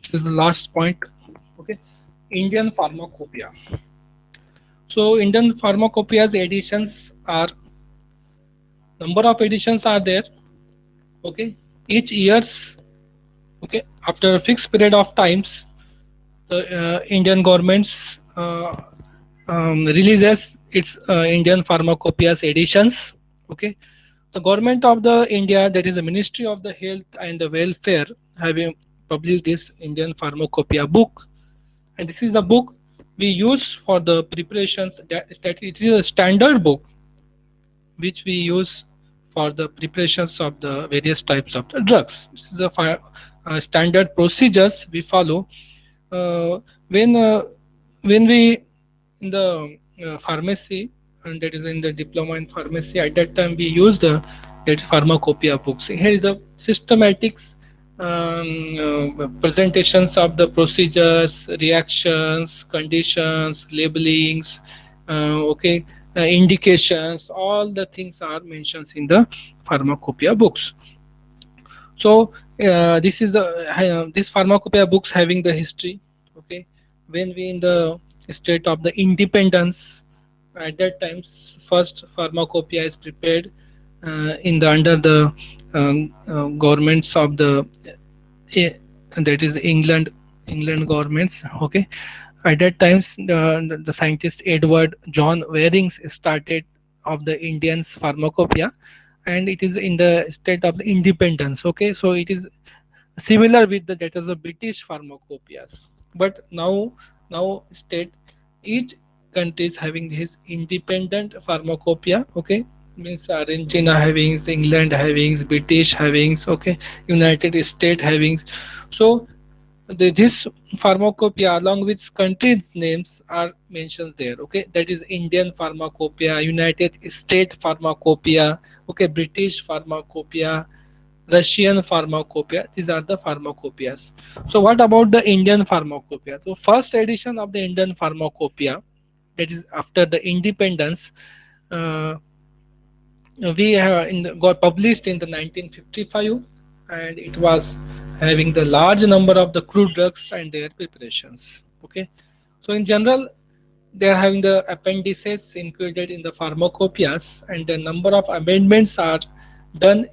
This is the last point. Okay, Indian pharmacopoeia. So Indian pharmacopoeia's editions are, number of editions are there. Okay, each years. Okay, after a fixed period of times, the Indian governments releases its Indian pharmacopoeia's editions. Okay, the government of the India, that is the Ministry of the Health and the Welfare, having published this Indian pharmacopoeia book, and this is the book we use for the preparations. That it is a standard book which we use for the preparations of the various types of the drugs. This is the standard procedures we follow uh, when uh, when we in the pharmacy, and that is in the diploma in pharmacy. At that time we use the that pharmacopoeia books. Here is the systematics, presentations of the procedures, reactions, conditions, labelings, okay, indications. All the things are mentioned in the pharmacopoeia books. So this is the this pharmacopoeia books having the history. Okay, when we in the state of the independence, at that times first pharmacopoeia is prepared in the under the governments of the uh, that is England governments. Okay, at that times the scientist Edward John Warings started of the Indians pharmacopoeia, and it is in the state of the independence. Okay, so it is similar with the that is the British pharmacopoeias. But now state, each country is having his independent pharmacopoeia. Okay, means Argentina having, England having, British having, okay, United States having. So this pharmacopoeia along with countries names are mentioned there. Okay, that is Indian pharmacopoeia, United States pharmacopoeia, okay, British pharmacopoeia, Russian pharmacopoeia. These are the pharmacopoeias. So what about the Indian pharmacopoeia? So first edition of the Indian pharmacopoeia, that is after the independence, uh, we have got published in the 1955, and it was having the large number of the crude drugs and their preparations. Okay, so in general they are having the appendices included in the pharmacopoeias, and the number of amendments are done,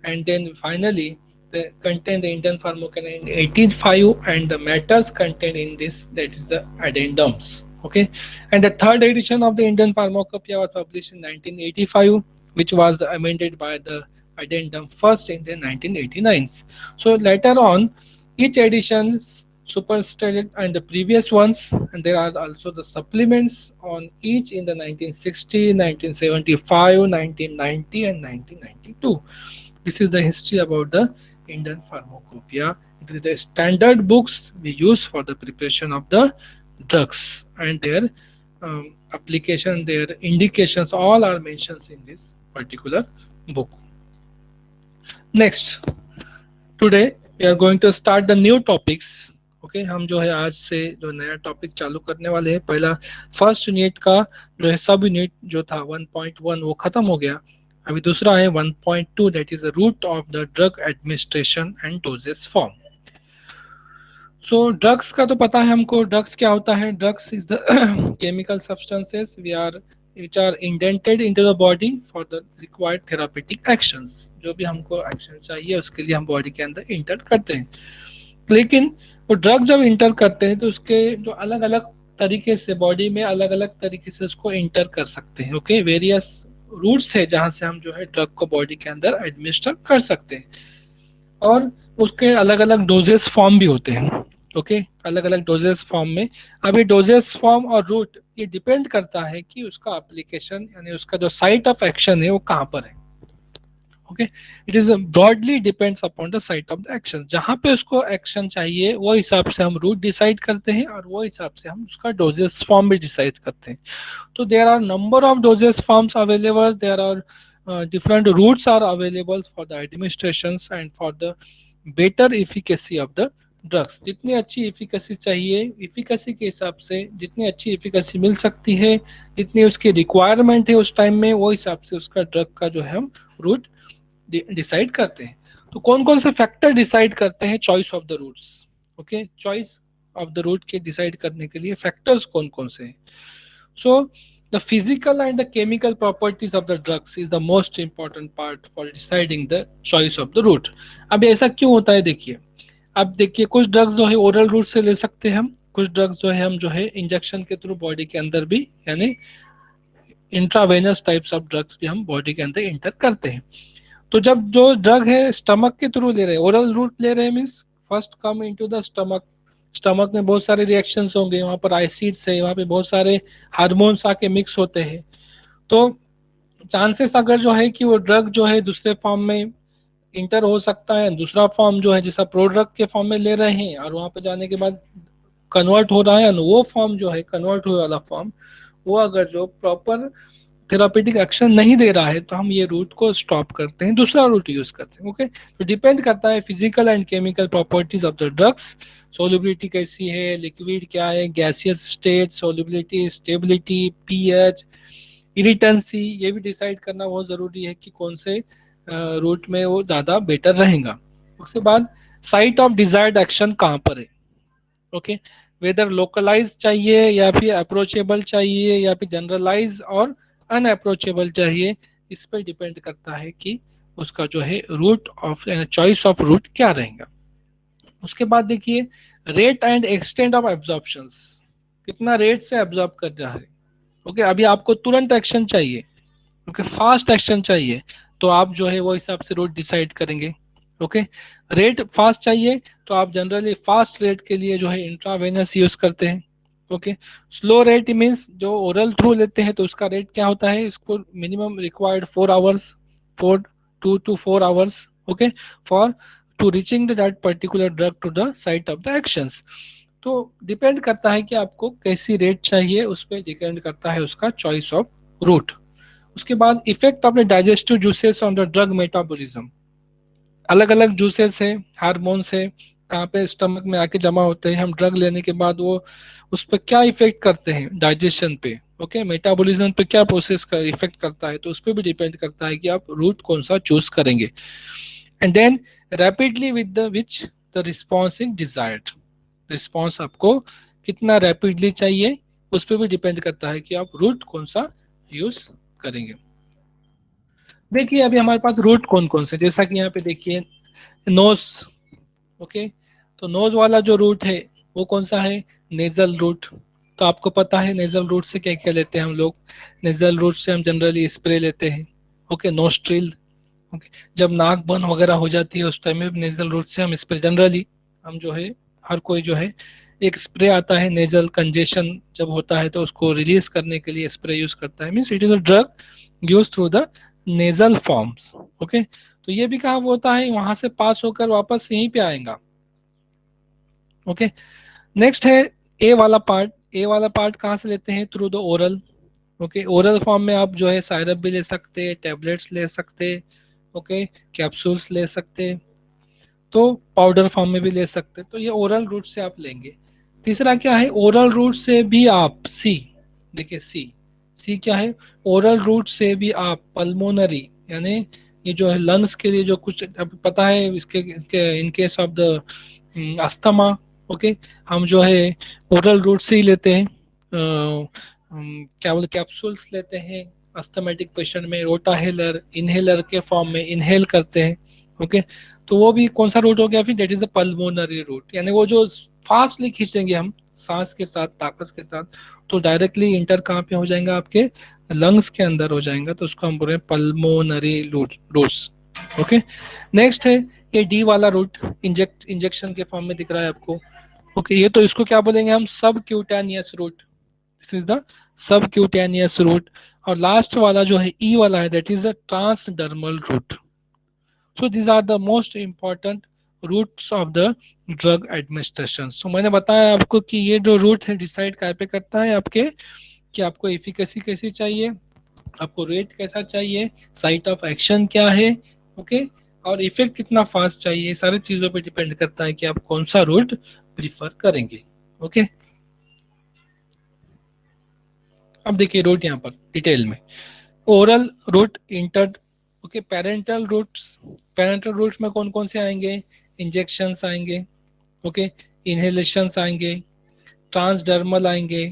and then finally they contain the Indian pharmacopoeia in 1805, and the matters contained in this, that is the addendums. Okay, and the third edition of the Indian pharmacopoeia was published in 1985, which was amended by the addendum first in the 1989. So later on, each edition superseded and the previous ones, and there are also the supplements on each in the 1960, 1975, 1990, and 1992. This is the history about the Indian pharmacopoeia. It is the standard books we use for the preparation of the drugs, and their application, their indications, all are mentioned in this particular book. Next, today we are going to start the new topics. Okay, हम जो है आज से जो नया topic चालू करने वाले हैं, पहला फर्स्ट यूनिट का जो है सब यूनिट जो था 1.1 वो खत्म हो गया. अभी दूसरा है 1.2, that is the route of the drug administration and doses form. So drugs का तो पता है हमको, ड्रग्स क्या होता है. Drugs is the chemical substances we are which are indented into the body for the required therapeutic actions. जो भी हमको एक्शन चाहिए उसके लिए हम बॉडी के अंदर इंटर करते हैं. लेकिन वो ड्रग जब इंटर करते हैं तो उसके जो अलग अलग तरीके से बॉडी में अलग अलग तरीके से उसको इंटर कर सकते हैं. ओके, वेरियस रूट्स है जहाँ से हम जो है ड्रग को बॉडी के अंदर एडमिनिस्टर कर सकते हैं, और उसके अलग अलग डोजेस फॉर्म भी होते हैं. ओके, अलग अलग डोजेस फॉर्म में. अभी डोजेस फॉर्म और रूट ये डिपेंड करता है कि उसका एप्लीकेशन यानी उसका जो साइट ऑफ एक्शन है वो कहाँ पर है. Okay, it is broadly depends upon the site of the action. जहाँ पे उसको एक्शन चाहिए वो हिसाब से हम रूट डिसाइड करते हैं, और वो हिसाब से हम उसका डोजेस फॉर्म भी डिसाइड करते हैं. तो there are number of doses forms available, there are different routes are available for the administrations and for the better efficacy of the drugs. जितनी अच्छी एफिकेसी चाहिए, एफिकेसी के हिसाब से जितनी अच्छी एफिकेसी मिल सकती है, जितनी उसकी रिक्वायरमेंट है उस टाइम में, वो हिसाब से उसका ड्रग का जो है हम रूट डिसाइड करते हैं. तो कौन कौन से फैक्टर डिसाइड करते हैं choice of the routes. Okay, choice of the route के डिसाइड करने के लिए फैक्टर्स कौन कौन से हैं? So the physical and the chemical properties of the drugs is the most important part for deciding the choice of the route. अब ऐसा क्यों होता है देखिए, अब देखिए कुछ ड्रग्स जो है ओरल रूट से ले सकते हैं हम, कुछ ड्रग्स जो है हम जो है इंजेक्शन के थ्रू बॉडी के अंदर भी, यानी इंट्रावेनस टाइप्स ऑफ ड्रग्स भी हम बॉडी के अंदर इंटर करते हैं। तो जब जो ड्रग है स्टमक के थ्रू ले रहे हैं, ओरल रूट ले रहे हैं, means first come into the stomach, stomach में बहुत सारे रिएक्शंस होंगे, वहाँ पर एसिड्स है, वहाँ पे बहुत सारे हार्मोन्स आके मिक्स होते हैं। तो चांसेस अगर जो है कि वो ड्रग जो है दूसरे फॉर्म में इंटर हो सकता है, दूसरा फॉर्म जो है जैसा प्रोड्रग के फॉर्म में ले रहे हैं और वहाँ पे जाने के बाद कन्वर्ट हो रहा है, वो फॉर्म जो है कन्वर्ट हुए वाला फॉर्म, वो अगर जो प्रॉपर थेरापेटिक एक्शन नहीं दे रहा है तो हम ये रूट को स्टॉप करते हैं, दूसरा रूट यूज करते हैं। ओके, तो डिपेंड करता है physical and chemical properties of the drugs, solubility कैसी है, लिक्विड क्या है, gaseous state, solubility, stability, pH, irritancy, ये भी डिसाइड करना बहुत जरूरी है कि कौन से रूट में वो ज्यादा बेटर रहेगा। उसके बाद साइट ऑफ डिजायर्ड एक्शन कहाँ पर है, ओके, वेदर लोकलाइज चाहिए या फिर अप्रोचेबल चाहिए या फिर जनरलाइज और अनअप्रोचेबल चाहिए, इस पर डिपेंड करता है कि उसका जो है route of choice of route क्या रहेगा। उसके बाद देखिए rate and extent of absorptions, कितना रेट से एब्जॉर्ब कर रहा है। ओके, अभी आपको तुरंत एक्शन चाहिए, ओके, फास्ट एक्शन चाहिए, तो आप जो है वो हिसाब से रूट डिसाइड करेंगे। ओके, रेट फास्ट चाहिए तो आप जनरली फास्ट रेट के लिए जो है इंट्रावेनस यूज करते हैं। ओके, स्लो रेट मीन्स जो ओरल थ्रू लेते हैं तो उसका रेट क्या होता है, इसको minimum required 4 hours, 4 to 4 hours, okay, for to reaching that particular drug to the site of the actions. तो डिपेंड करता है कि आपको कैसी रेट चाहिए, उस पर डिपेंड करता है उसका चॉइस ऑफ रूट। उसके बाद effect of the digestive juices on the drug metabolism, अलग अलग जूसेस है, हार्मोन्स है, कहाँ पे स्टमक में आके जमा होते हैं, हम ड्रग लेने के बाद वो उस पर क्या इफेक्ट करते हैं डाइजेशन पे, ओके, मेटाबॉलिज्म पे क्या प्रोसेस का इफेक्ट करता है, तो उस पर भी डिपेंड करता है कि आप रूट कौन सा चूज करेंगे। And then rapidly with the which the response is desired, response आपको कितना रैपिडली चाहिए, उस पर भी डिपेंड करता है कि आप रूट कौन सा यूज करेंगे। देखिए अभी हमारे पास रूट कौन कौन से, जैसा कि यहाँ पे देखिए नोज, ओके, तो नोज वाला जो रूट है वो कौन सा है, नेजल रूट। तो आपको पता है नेजल रूट से क्या क्या लेते हैं हम लोग, नेजल रूट से हम जनरली स्प्रे लेते हैं, ओके, नोस्ट्रिल, ओके, जब नाक बंद वगैरह हो जाती है उस टाइम में नेजल रूट से हम स्प्रे जनरली, हम जो है हर कोई जो है एक स्प्रे आता है नेजल कंजेशन जब होता है तो उसको रिलीज करने के लिए स्प्रे यूज करता है, means it is a drug use through the nasal forms. Okay, तो ये भी कहा होता है वहां से पास होकर वापस यहीं पे आएगा। ओके, नेक्स्ट है ए वाला पार्ट, ए वाला पार्ट कहाँ से लेते हैं, through the oral. Okay, oral form में आप जो है सायरप भी ले सकते हैं, टेबलेट्स ले सकते, ओके, कैप्सूल्स ले सकते, तो पाउडर फॉर्म में भी ले सकते, तो ये ओरल रूट से आप लेंगे। तीसरा क्या है, ओरल रूट से भी आप सी, देखिए सी, सी क्या है, ओरल रूट से भी आप पल्मोनरी, यानी ये जो है लंग्स के लिए जो कुछ अब पता है इसके in case of the asthma, okay, हम जो है ओरल रूट से ही लेते हैं, क्या बोलते कैप्सूल्स लेते हैं अस्थमेटिक पेशेंट में, रोटाहेलर इनहेलर के फॉर्म में इनहेल करते हैं। ओके, तो वो भी कौन सा रूट हो गया फिर, that is the pulmonary route, यानी वो जो फास्टली खींचेंगे हम सांस के साथ ताकत के साथ, तो डायरेक्टली इंटर कहाँ पे हो जाएगा, आपके लंग्स के अंदर हो जाएगा, तो उसको हम बोल रहे हैं पल्मोनरी रूट्स। ओके, नेक्स्ट है ये डी वाला रूट, इंजेक्शन के फॉर्म में दिख रहा है आपको। ओके, ये तो इसको क्या बोलेंगे हम, subcutaneous route, this is the subcutaneous route. और लास्ट वाला जो है ई वाला है, that is the transdermal route. So these are the most important routes of the drug administration. So मैंने बताया आपको कि ये जो रूट है डिसाइड क्या पे करता है आपके, कि आपको एफिकेसी कैसी चाहिए, आपको रेट कैसा चाहिए, साइट ऑफ एक्शन क्या है, ओके, और इफेक्ट कितना फास्ट चाहिए, सारी चीजों पे डिपेंड करता है कि आप कौन सा रूट प्रिफर करेंगे। ओके, अब देखिए रूट यहाँ पर डिटेल में, oral route enteral, okay, parenteral routes, parenteral routes में कौन कौन से आएंगे, इंजेक्शंस आएंगे, ओके, इनहेलेशंस आएंगे, ट्रांसडर्मल आएंगे,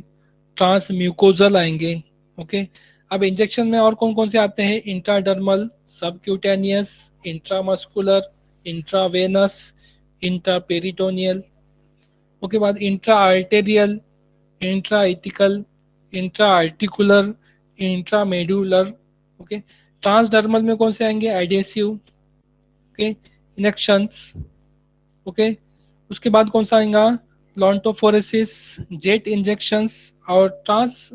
ट्रांसम्यूकोजल आएंगे। ओके। अब इंजेक्शन में और कौन कौन से आते हैं? Intradermal, subcutaneous, intramuscular, intravenous, intraperitoneal. उसके बाद intra arterial, intra thecal, intra articular, intramedullary. Okay. Transdermal में कौन से आएंगे? Adhesive, okay, injections. ओके। उसके बाद कौन सा आएगा? Iontophoresis, jet injections. और ट्रांस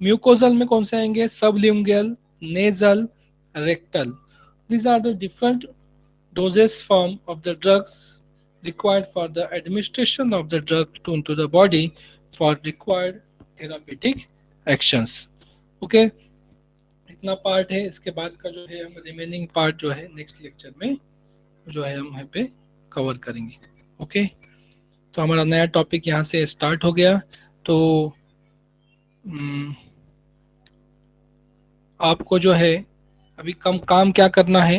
म्यूकोजल में कौन से आएंगे? Sublingual, nasal, rectal. These are the different dosage form of the drugs required for the administration of the drug to into the body for required therapeutic actions. Okay, इतना part है। इसके बाद का जो है हम रिमेनिंग पार्ट जो है नेक्स्ट लेक्चर में जो है हम यहाँ पे कवर करेंगे। ओके। तो हमारा नया टॉपिक यहाँ से स्टार्ट हो गया। तो आपको जो है अभी कम काम क्या करना है?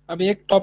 अभी एक टॉपिक